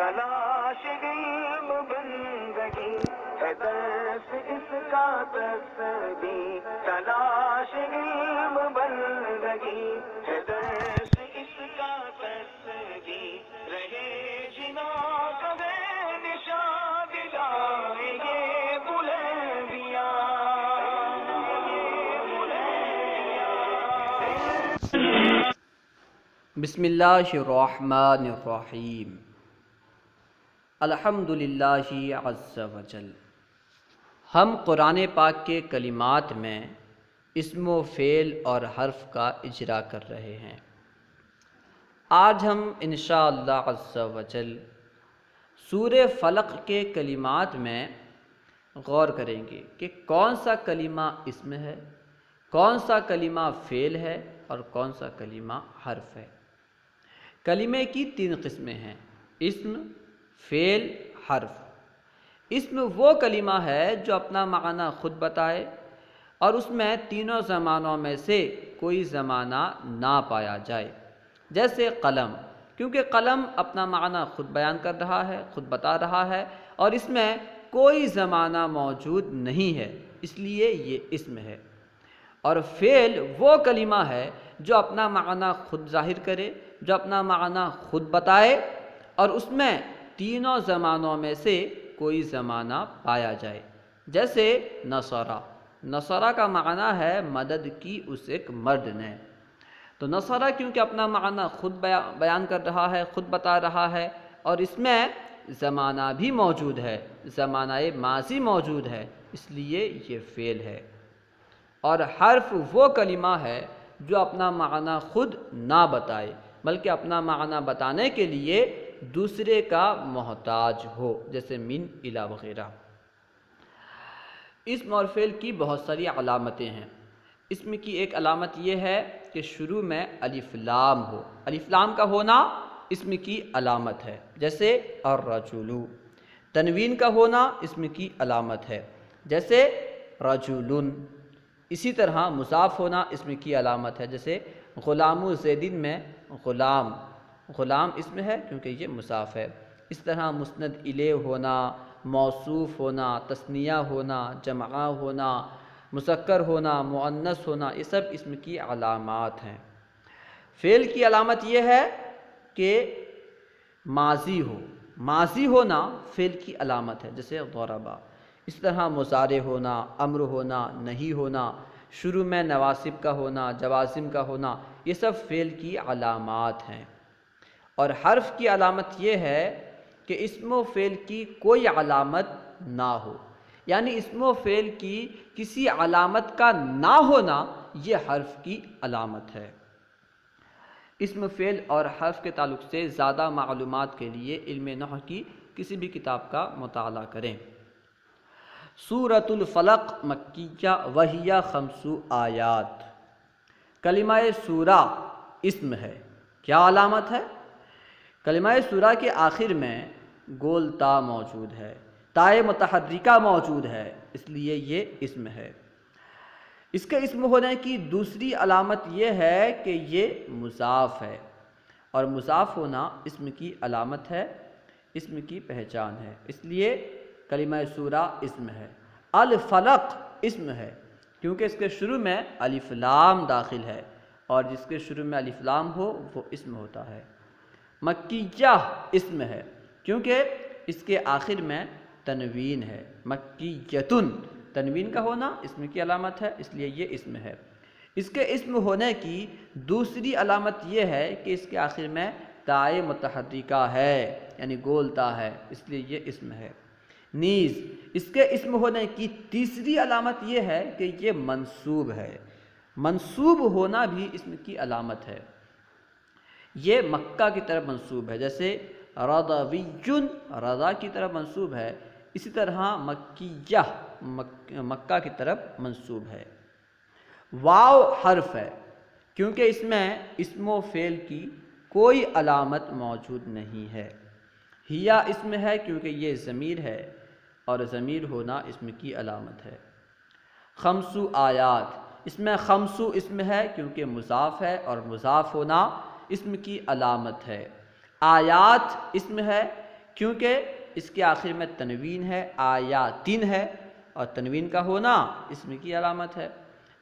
تلاش علم بندگی ہے درس اس کا تسبیح، تلاش علم بندگی ہے درس اس کا تسبیح، رہے جنا کبے نشاں دلائے یہ بلندیاں، یہ بلندیاں۔ بسم اللہ الرحمن الرحیم، الحمد للہ عز وجل۔ ہم قرآن پاک کے کلمات میں اسم و فعل اور حرف کا اجرا کر رہے ہیں۔ آج ہم انشاءاللہ عز وجل سورہ فلق کے کلمات میں غور کریں گے کہ کون سا کلمہ اسم ہے، کون سا کلمہ فعل ہے اور کون سا کلمہ حرف ہے۔ کلمے کی 3 قسمیں ہیں: اسم، فعل، حرف۔ اسم وہ کلمہ ہے جو اپنا معنی خود بتائے اور اس میں تینوں زمانوں میں سے کوئی زمانہ نہ پایا جائے، جیسے قلم، کیونکہ قلم اپنا معنی خود بیان کر رہا ہے، خود بتا رہا ہے اور اس میں کوئی زمانہ موجود نہیں ہے، اس لیے یہ اسم ہے۔ اور فعل وہ کلمہ ہے جو اپنا معنی خود ظاہر کرے، جو اپنا معنی خود بتائے اور اس میں تینوں زمانوں میں سے کوئی زمانہ پایا جائے، جیسے نصرہ۔ نصرہ کا معنی ہے مدد کی اس ایک مرد نے، تو نصرہ کیونکہ اپنا معنی خود بیان کر رہا ہے، خود بتا رہا ہے اور اس میں زمانہ بھی موجود ہے، زمانہ ماضی موجود ہے، اس لیے یہ فعل ہے۔ اور حرف وہ کلمہ ہے جو اپنا معنی خود نہ بتائے بلکہ اپنا معنی بتانے کے لیے دوسرے کا محتاج ہو، جیسے من، الی وغیرہ۔ اسم اور فعل کی بہت ساری علامتیں ہیں۔ اسم کی ایک علامت یہ ہے کہ شروع میں الف لام ہو، الف لام کا ہونا اسم کی علامت ہے، جیسے الرجل۔ تنوین کا ہونا اسم کی علامت ہے، جیسے رجل۔ اسی طرح مضاف ہونا اسم کی علامت ہے، جیسے غلام زیدن میں غلام، غلام اسم ہے کیونکہ یہ مضاف ہے۔ اس طرح مسند الیہ ہونا، موصوف ہونا، تثنیہ ہونا، جمع ہونا، مذکر ہونا، مؤنث ہونا، یہ سب اسم کی علامات ہیں۔ فعل کی علامت یہ ہے کہ ماضی ہو، ماضی ہونا فعل کی علامت ہے، جیسے ضربا۔ اس طرح مضارع ہونا، امر ہونا، نہی ہونا، شروع میں نواسب کا ہونا، جوازم کا ہونا، یہ سب فعل کی علامات ہیں۔ اور حرف کی علامت یہ ہے کہ اسم و فعل کی کوئی علامت نہ ہو، یعنی اسم و فعل کی کسی علامت کا نہ ہونا یہ حرف کی علامت ہے۔ اسم، فعل اور حرف کے تعلق سے زیادہ معلومات کے لیے علم نحو کی کسی بھی کتاب کا مطالعہ کریں۔ سورۃ الفلق مکیہ وہی 5 آیات۔ کلمہ سورہ اسم ہے، کیا علامت ہے؟ کلمہ سورہ کے آخر میں گول تا موجود ہے، تائے متحرکہ موجود ہے، اس لیے یہ اسم ہے۔ اس کے اسم ہونے کی دوسری علامت یہ ہے کہ یہ مضاف ہے، اور مضاف ہونا اسم کی علامت ہے، اسم کی پہچان ہے، اس لیے کلمہ سورہ اسم ہے۔ الفلق اسم ہے کیونکہ اس کے شروع میں الف لام داخل ہے، اور جس کے شروع میں الف لام ہو وہ اسم ہوتا ہے۔ مکیہ اسم ہے کیونکہ اس کے آخر میں تنوین ہے، مکیۃن، تنوین کا ہونا اسم کی علامت ہے، اس لیے یہ اسم ہے۔ اس کے اسم ہونے کی دوسری علامت یہ ہے کہ اس کے آخر میں تائے متحرکہ ہے، یعنی گول تا ہے، اس لیے یہ اسم ہے۔ نیز اس کے اسم ہونے کی تیسری علامت یہ ہے کہ یہ منصوب ہے، منصوب ہونا بھی اسم کی علامت ہے، یہ مکہ کی طرف منصوب ہے، جیسے رضوی، رضا کی طرف منصوب ہے، اسی طرح مکیہ، مکہ کی طرف منصوب ہے۔ واو حرف ہے کیونکہ اس میں اسم و فعل کی کوئی علامت موجود نہیں ہے۔ ہیا اسم ہے کیونکہ یہ ضمیر ہے، اور ضمیر ہونا اسم کی علامت ہے۔ 5 آیات، اس میں 5 اسم ہے کیونکہ مضاف ہے، اور مضاف ہونا اسم کی علامت ہے۔ آیات اسم ہے کیونکہ اس کے آخر میں تنوین ہے، آیاتن ہے، اور تنوین کا ہونا اسم کی علامت ہے۔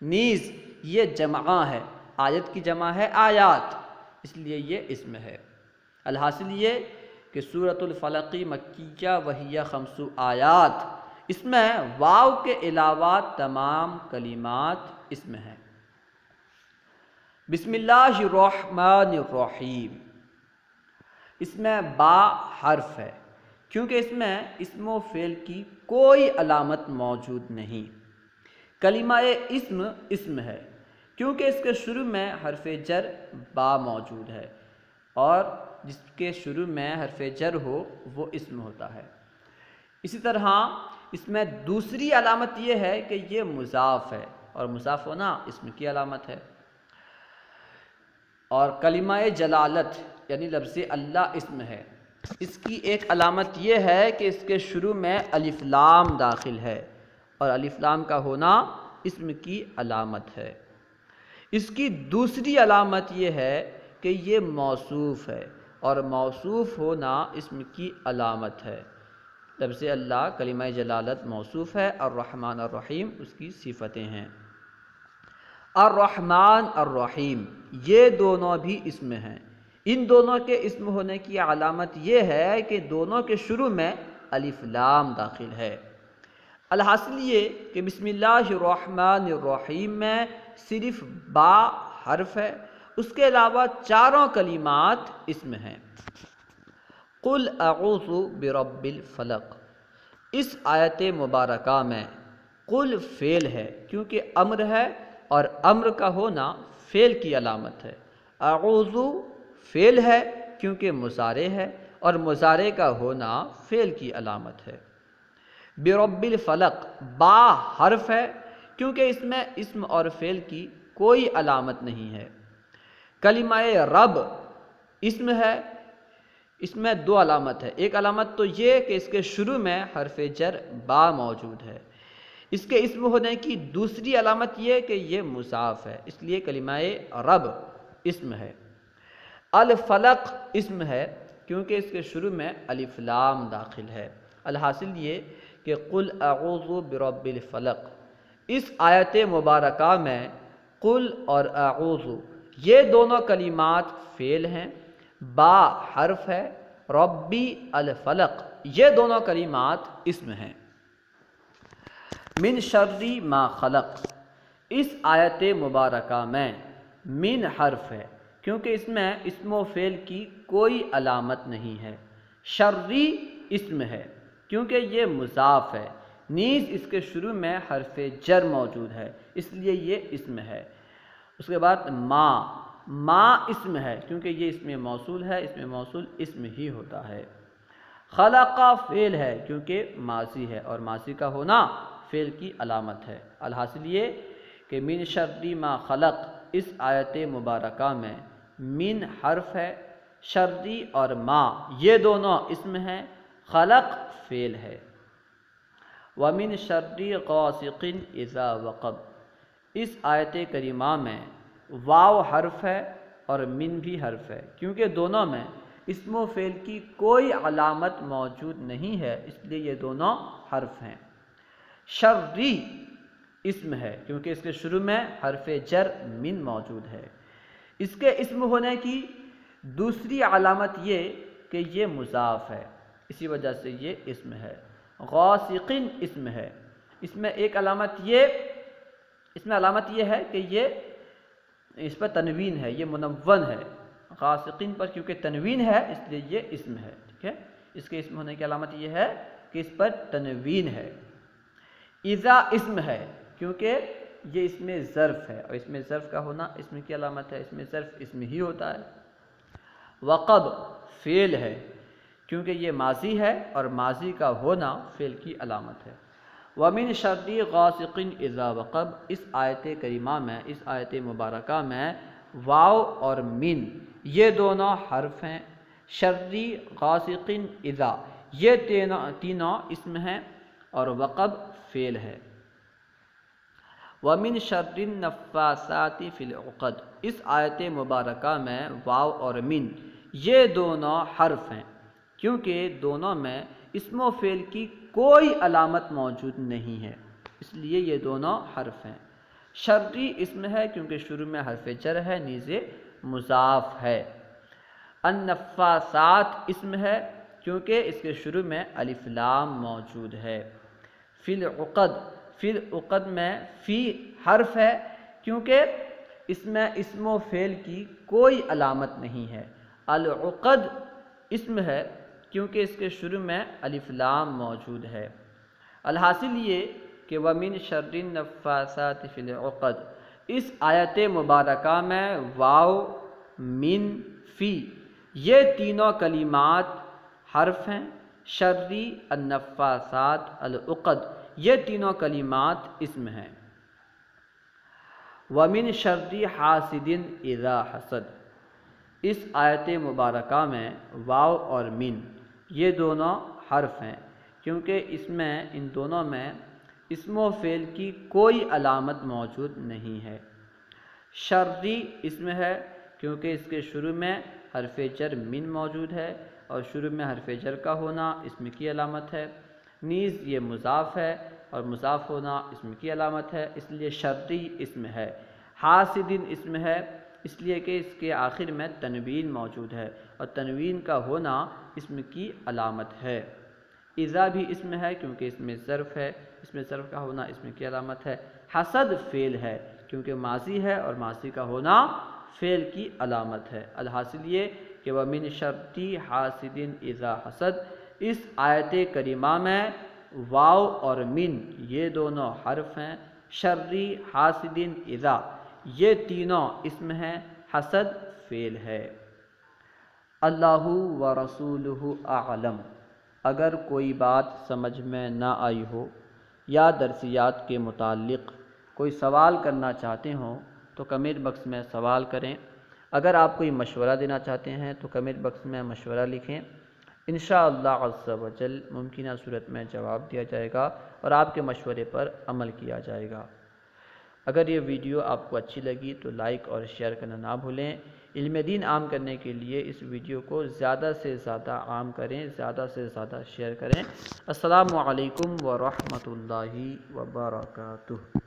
نیز یہ جمع ہے، آیت کی جمع ہے آیات، اس لیے یہ اسم ہے۔ الحاصل یہ کہ سورۃ الفلق مکیہ وہیہ 5 آیات، اس میں واو کے علاوہ تمام کلمات اسم ہیں۔ بسم اللہ الرحمن الرحیم، اس میں با حرف ہے کیونکہ اس میں اسم و فعل کی کوئی علامت موجود نہیں۔ کلمہ اسم ہے کیونکہ اس کے شروع میں حرف جر با موجود ہے، اور جس کے شروع میں حرف جر ہو وہ اسم ہوتا ہے۔ اسی طرح اس میں دوسری علامت یہ ہے کہ یہ مضاف ہے، اور مضاف ہونا اسم کی علامت ہے۔ اور کلمہ جلالت یعنی لفظ اللہ اسم ہے، اس کی ایک علامت یہ ہے کہ اس کے شروع میں الف لام داخل ہے، اور الف لام کا ہونا اسم کی علامت ہے۔ اس کی دوسری علامت یہ ہے کہ یہ موصوف ہے، اور موصوف ہونا اسم کی علامت ہے۔ لفظ اللہ کلمہ جلالت موصوف ہے، الرحمن الرحیم اس کی صفتیں ہیں۔ الرحمن الرحیم یہ دونوں بھی اسم ہیں۔ ان دونوں کے اسم ہونے کی علامت یہ ہے کہ دونوں کے شروع میں الف لام داخل ہے۔ الحاصل یہ کہ بسم اللہ الرحمن الرحیم میں صرف با حرف ہے، اس کے علاوہ چاروں کلمات اسم ہیں۔ قل اعوذ برب الفلق، اس آیت مبارکہ میں قل فعل ہے کیونکہ امر ہے، اور امر کا ہونا فعل کی علامت ہے۔ اعوذ فعل ہے کیونکہ مضارع ہے، اور مضارع کا ہونا فعل کی علامت ہے۔ برب الفلق با حرف ہے کیونکہ اس میں اسم اور فعل کی کوئی علامت نہیں ہے۔ کلمہ رب اسم ہے، اس میں 2 علامت ہے۔ ایک علامت تو یہ کہ اس کے شروع میں حرف جر با موجود ہے۔ اس کے اسم ہونے کی دوسری علامت یہ کہ یہ مضاف ہے، اس لیے کلمہ رب اسم ہے۔ الفلق اسم ہے کیونکہ اس کے شروع میں الف لام داخل ہے۔ الحاصل یہ کہ قل اعوذ برب الفلق، اس آیت مبارکہ میں قل اور اعوذ یہ دونوں کلمات فعل ہیں، با حرف ہے، ربی الفلق یہ دونوں کلمات اسم ہیں۔ من شر ما خلق، اس آیت مبارکہ میں من حرف ہے کیونکہ اس میں اسم و فعل کی کوئی علامت نہیں ہے۔ شری اسم ہے کیونکہ یہ مضاف ہے، نیز اس کے شروع میں حرف جر موجود ہے، اس لیے یہ اسم ہے۔ اس کے بعد ما اسم ہے کیونکہ یہ اسم موصول ہے، اسم موصول اسم ہی ہوتا ہے۔ خلق فعل ہے کیونکہ ماضی ہے، اور ماضی کا ہونا فعل کی علامت ہے۔ الحاصل یہ کہ من شر ما خلق اس آیت مبارکہ میں من حرف ہے، شری اور ما یہ دونوں اسم ہیں، خلق فعل ہے۔ وَمِن شَرِّ غَاسِقٍ إِذَا وَقَبَ، اس آیت کریمہ میں واو حرف ہے اور من بھی حرف ہے کیونکہ دونوں میں اسم و فعل کی کوئی علامت موجود نہیں ہے، اس لیے یہ دونوں حرف ہیں۔ شری اسم ہے کیونکہ اس کے شروع میں حرف جر من موجود ہے۔ اس کے اسم ہونے کی دوسری علامت یہ کہ یہ مضاف ہے، اسی وجہ سے یہ اسم ہے۔ غاسقن اسم ہے، اس میں ایک علامت یہ ہے کہ یہ اس پر تنوین ہے، یہ منون ہے۔ غاسقین پر کیونکہ تنوین ہے اس لیے یہ اسم ہے، ٹھیک ہے۔ اس کے اسم ہونے کی علامت یہ ہے کہ اس پر تنوین ہے۔ اذا اسم ہے کیونکہ یہ اسم ظرف ہے، اور اسم ظرف کا ہونا اسم کی علامت ہے، اسم ظرف اسم ہی ہوتا ہے۔ وقب فعل ہے کیونکہ یہ ماضی ہے، اور ماضی کا ہونا فعل کی علامت ہے۔ وَمِن شَرِّ غَاسِقٍ إِذَا وَقَبَ، اس آیت کریمہ میں، اس آیت مبارکہ میں واو اور من یہ دونوں حرف ہیں۔ شَرِّ غَاسِقٍ إِذَا یہ تینوں اسم ہیں، اور وقب فعل ہے۔ وَمِن شَرِّ النَّفَّاثَاتِ فِي الْعُقَدِ، اس آیت مبارکہ میں واو اور من یہ دونوں حرف ہیں۔ کیونکہ دونوں میں اسم و فعل کی کوئی علامت موجود نہیں ہے، اس لیے یہ دونوں حرف ہیں۔ شرطی اسم ہے کیونکہ شروع میں حرف جر ہے، نیز مضاف ہے۔ النفاسات اسم ہے کیونکہ اس کے شروع میں الف لام موجود ہے۔ فی العقد، فی العقد میں فی حرف ہے کیونکہ اس میں اسم و فعل کی کوئی علامت نہیں ہے۔ العقد اسم ہے کیونکہ اس کے شروع میں الف لام موجود ہے۔ الحاصل یہ کہ وَمِن شَرِّ النَّفَّاثَاتِ فِي الْعُقَدِ، اس آیت مبارکہ میں واو، من، فی یہ تینوں کلمات حرف ہیں، شرری، النفاسات، العقد یہ تینوں کلمات اسم ہیں۔ وَمِن شَرِّ حَاسِدٍ إِذَا حَسَدَ، اس آیت مبارکہ میں واو اور من یہ دونوں حرف ہیں کیونکہ ان دونوں میں اسم و فعل کی کوئی علامت موجود نہیں ہے۔ شرری اسم ہے کیونکہ اس کے شروع میں حرف جر من موجود ہے اور شروع میں حرف جر کا ہونا اسم کی علامت ہے، نیز یہ مضاف ہے اور مضاف ہونا اسم کی علامت ہے، اس لیے شرری اسم ہے۔ حاسدن اسم ہے اس لیے کہ اس کے آخر میں تنوین موجود ہے اور تنوین کا ہونا اسم کی علامت ہے۔ اذا بھی اسم ہے کیونکہ اس میں ظرف ہے، اس میں ظرف کا ہونا اسم کی علامت ہے۔ حسد فعل ہے کیونکہ ماضی ہے اور ماضی کا ہونا فعل کی علامت ہے۔ الحاصل یہ کہ وَمِن شَرِّ حَاسِدٍ إِذَا حَسَدَ، اس آیت کریمہ میں واو اور من یہ دونوں حرف ہیں، شرری، حاسدٍ، اذا یہ تینوں اسم ہیں، حسد فعل ہے۔ اللہ و رسولہ اعلم، اگر کوئی بات سمجھ میں نہ آئی ہو یا درسیات کے متعلق کوئی سوال کرنا چاہتے ہوں تو کمنٹ باکس میں سوال کریں۔ اگر آپ کوئی مشورہ دینا چاہتے ہیں تو کمنٹ باکس میں مشورہ لکھیں، انشاءاللہ عز و جل ممکنہ صورت میں جواب دیا جائے گا اور آپ کے مشورے پر عمل کیا جائے گا۔ اگر یہ ویڈیو آپ کو اچھی لگی تو لائک اور شیئر کرنا نہ بھولیں۔ علم دین عام کرنے کے لیے اس ویڈیو کو زیادہ سے زیادہ عام کریں، زیادہ سے زیادہ شیئر کریں۔ السلام علیکم ورحمۃ اللہ وبرکاتہ۔